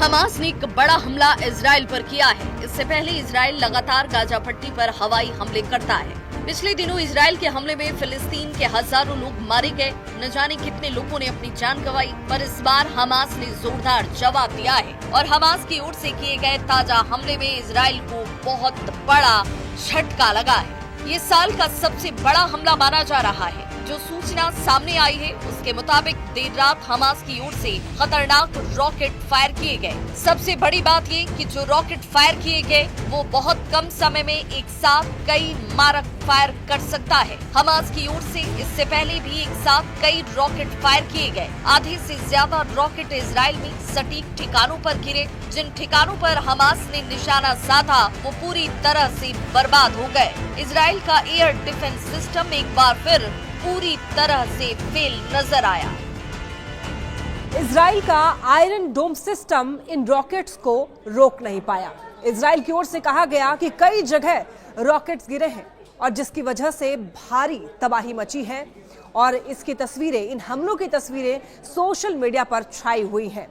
Hamas ने एक बड़ा हमला इजराइल पर किया है। इससे पहले इजराइल लगातार गाजा पट्टी पर हवाई हमले करता है। पिछले दिनों इजराइल के हमले में फिलिस्तीन के हजारों लोग मारे गए, न जाने कितने लोगों ने अपनी जान गंवाई। पर इस बार हमास ने जोरदार जवाब दिया है और हमास की ओर से किए गए ताजा हमले में इजराइल को बहुत बड़ा झटका लगा है। ये साल का सबसे बड़ा हमला माना जा रहा है। जो सूचना सामने आई है उसके मुताबिक देर रात हमास की ओर से खतरनाक रॉकेट फायर किए गए। सबसे बड़ी बात ये कि जो रॉकेट फायर किए गए वो बहुत कम समय में एक साथ कई मारक फायर कर सकता है। हमास की ओर से इससे पहले भी एक साथ कई रॉकेट फायर किए गए। आधे से ज्यादा रॉकेट इजराइल में सटीक ठिकानों पर गिरे। जिन ठिकानों पर हमास ने निशाना साधा वो पूरी तरह से बर्बाद हो गए। इजराइल का एयर डिफेंस सिस्टम एक बार फिर पूरी तरह से फेल नजर आया। इजराइल का आयरन डोम सिस्टम इन रॉकेट्स को रोक नहीं पाया। इजराइल की ओर से कहा गया कि कई जगह रॉकेट्स गिरे हैं और जिसकी वजह से भारी तबाही मची है और इसकी तस्वीरें, इन हमलों की तस्वीरें सोशल मीडिया पर छाई हुई हैं।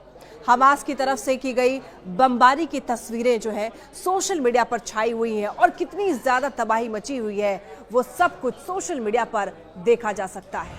हमास की तरफ से की गई बमबारी की तस्वीरें जो है सोशल मीडिया पर छाई हुई हैं और कितनी ज्यादा तबाही मची हुई है वो सब कुछ सोशल मीडिया पर देखा जा सकता है।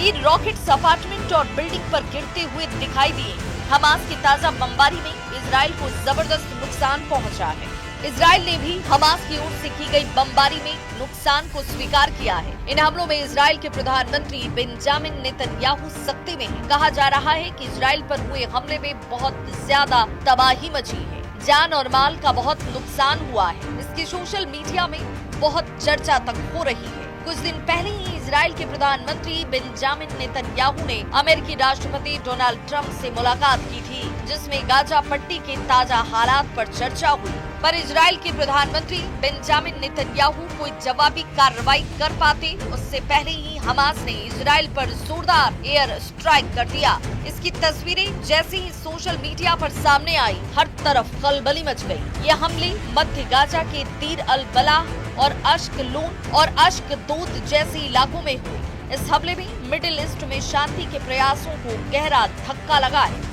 इन रॉकेट्स अपार्टमेंट और बिल्डिंग पर गिरते हुए दिखाई दिए। हमास की ताजा बमबारी में इजराइल को जबरदस्त नुकसान पहुंचा है। इजराइल ने भी हमास की ओर से की गई बमबारी में नुकसान को स्वीकार किया है। इन हमलों में इजराइल के प्रधानमंत्री बेंजामिन नेतन्याहू सत्ते में हैं। कहा जा रहा है कि इजराइल पर हुए हमले में बहुत ज्यादा तबाही मची है, जान और माल का बहुत नुकसान हुआ है। इसकी सोशल मीडिया में बहुत चर्चा तक हो रही है। कुछ दिन पहले ही इजराइल के प्रधानमंत्री बेंजामिन नेतन्याहू ने अमेरिकी राष्ट्रपति डोनाल्ड ट्रंप से मुलाकात की थी, जिसमें गाजा पट्टी के ताजा हालात पर चर्चा हुई। पर इजराइल के प्रधानमंत्री बेंजामिन नेतन्याहू कोई जवाबी कार्रवाई कर पाते उससे पहले ही हमास ने इजराइल पर जोरदार एयर स्ट्राइक कर दिया। इसकी तस्वीरें जैसे ही सोशल मीडिया पर सामने आई, हर तरफ खलबली मच गई। ये हमले मध्य गाजा के दीर अल बलाह और अश्कलोन और अश्कदोद जैसे इलाकों में हुए। इस हमले में मिडिल ईस्ट में शांति के प्रयासों को गहरा धक्का लगा है।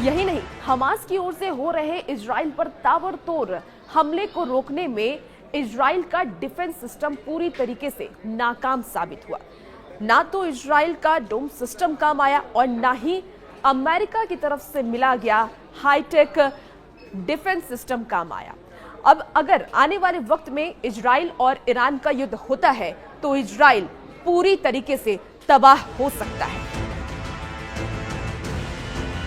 यही नहीं, हमास की ओर से हो रहे इजराइल पर ताबड़तोड़ हमले को रोकने में इजराइल का डिफेंस सिस्टम पूरी तरीके से नाकाम साबित हुआ। ना तो इजराइल का डोम सिस्टम काम आया और ना ही अमेरिका की तरफ से मिला गया हाईटेक डिफेंस सिस्टम काम आया। अब अगर आने वाले वक्त में इजराइल और ईरान का युद्ध होता है तो इजराइल पूरी तरीके से तबाह हो सकता है।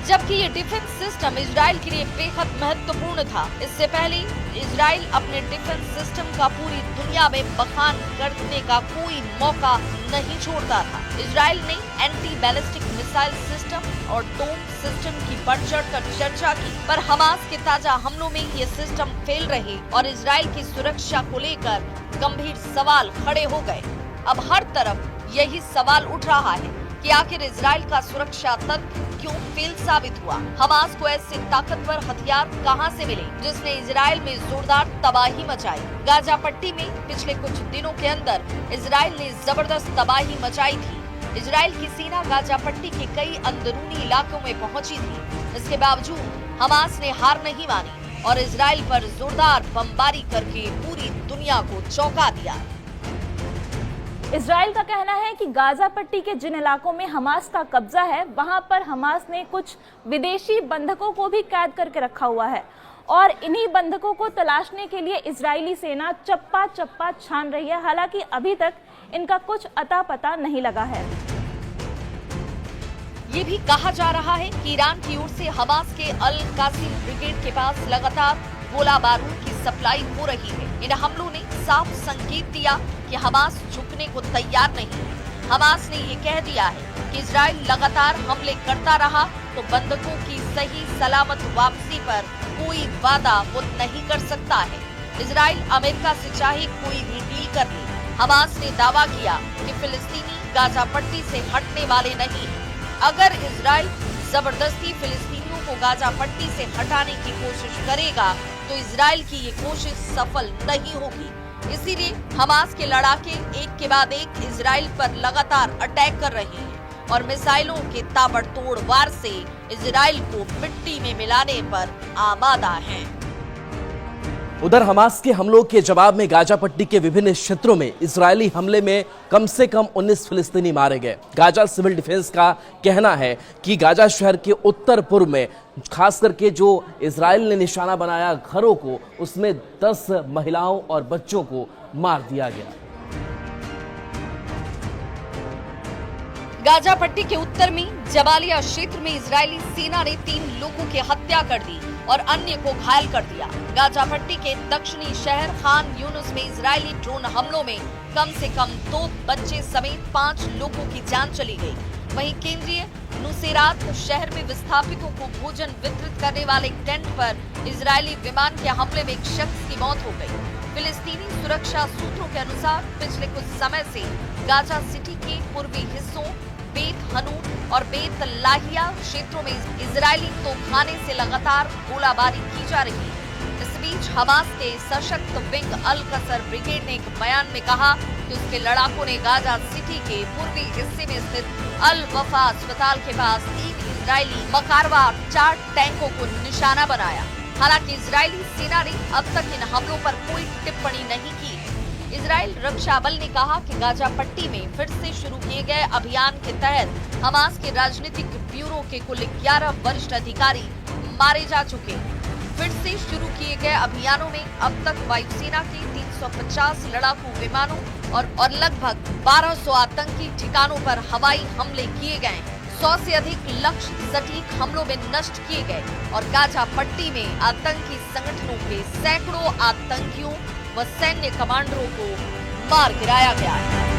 जबकि ये डिफेंस सिस्टम इजराइल के लिए बेहद महत्वपूर्ण था। इससे पहले इजराइल अपने डिफेंस सिस्टम का पूरी दुनिया में बखान करने का कोई मौका नहीं छोड़ता था। इजराइल ने एंटी बैलिस्टिक मिसाइल सिस्टम और डोम सिस्टम की बढ़ चढ़कर चर्चा की, पर हमास के ताजा हमलों में ये सिस्टम फेल रहे और इजराइल की सुरक्षा को लेकर गंभीर सवाल खड़े हो गए। अब हर तरफ यही सवाल उठ रहा है कि आखिर इजराइल का सुरक्षा तंत्र क्यों फेल साबित हुआ। हमास को ऐसे ताकतवर हथियार कहां से मिले जिसने इजराइल में जोरदार तबाही मचाई। गाजा पट्टी में पिछले कुछ दिनों के अंदर इजराइल ने जबरदस्त तबाही मचाई थी। इजराइल की सेना गाजा पट्टी के कई अंदरूनी इलाकों में पहुंची थी। इसके बावजूद हमास ने हार नहीं मानी और इजराइल पर जोरदार बमबारी करके पूरी दुनिया को चौंका दिया। इजराइल का कहना है कि गाजा पट्टी के जिन इलाकों में हमास का कब्जा है वहां पर हमास ने कुछ विदेशी बंधकों को भी कैद करके रखा हुआ है और इन्हीं बंधकों को तलाशने के लिए इजरायली सेना चप्पा चप्पा छान रही है। हालांकि अभी तक इनका कुछ अता पता नहीं लगा है। ये भी कहा जा रहा है कि ईरान की ओर से हमास के अल कासिम ब्रिगेड के पास लगातार गोला बारूद की सप्लाई हो रही है। इन हमलों ने साफ संकेत दिया कि हमास झुकने को तैयार नहीं है। हमास ने ये कह दिया है कि इजराइल लगातार हमले करता रहा तो बंधकों की सही सलामत वापसी पर कोई वादा वो नहीं कर सकता है। इजराइल अमेरिका से चाहे कोई भी डील कर ले। हमास ने दावा किया कि फिलिस्तीनी गाजा पट्टी से हटने वाले नहीं हैं। अगर इजराइल जबरदस्ती फिलिस्तीनियों को गाजा पट्टी से हटाने की कोशिश करेगा तो इजराइल की ये कोशिश सफल नहीं होगी। इसीलिए हमास के लड़ाके एक के बाद एक इजराइल पर लगातार अटैक कर रहे हैं। और मिसाइलों के ताबड़तोड़ वार से इजराइल को मिट्टी में मिलाने पर आमादा हैं। उधर हमास के हमलों के जवाब में गाजा पट्टी के विभिन्न क्षेत्रों में इजरायली हमले में कम से कम 19 फिलिस्तीनी मारे गए। गाजा सिविल डिफेंस का कहना है कि गाजा शहर के उत्तर पूर्व में खास करके जो इजराइल ने निशाना बनाया घरों को, उसमें 10 महिलाओं और बच्चों को मार दिया गया। गाजा पट्टी के उत्तर में जबालिया क्षेत्र में इजरायली सेना ने 3 लोगों की हत्या कर दी और अन्य को घायल कर दिया। गाजा पट्टी के दक्षिणी शहर खान यूनुस में इजरायली ड्रोन हमलों में कम से कम 2 बच्चे समेत 5 लोगों की जान चली गई। वहीं केंद्रीय नुसेरात शहर में विस्थापितों को भोजन वितरित करने वाले एक टेंट पर इजरायली विमान के हमले में एक शख्स की मौत हो गई। फिलिस्तीनी सुरक्षा सूत्रों के अनुसार पिछले कुछ समय से गाजा सिटी के पूर्वी हिस्सों बेत हनून और बेत लाहिया क्षेत्रों में इजरायली तोपखाने से लगातार गोलाबारी की जा रही है। इस बीच हमास के सशक्त विंग अल कसर ब्रिगेड ने एक बयान में कहा कि उसके लड़ाकों ने गाजा सिटी के पूर्वी हिस्से में स्थित अल वफा अस्पताल के पास 3 इजरायली मकारवा 4 टैंकों को निशाना बनाया। हालांकि इजरायली सेना ने अब तक इन हमलों पर कोई टिप्पणी नहीं की। इजराइल रक्षा बल ने कहा कि गाजा पट्टी में फिर से शुरू किए गए अभियान के तहत हमास के राजनीतिक ब्यूरो के कुल 11 वरिष्ठ अधिकारी मारे जा चुके। फिर से शुरू किए गए अभियानों में अब तक वायुसेना के 350 लड़ाकू विमानों और लगभग 1200 आतंकी ठिकानों पर हवाई हमले किए गए। 100 से अधिक लक्ष्य सटीक हमलों में नष्ट किए गए और गाजा पट्टी में आतंकी संगठनों के सैकड़ों आतंकियों व सैन्य कमांडरों को मार गिराया गया है।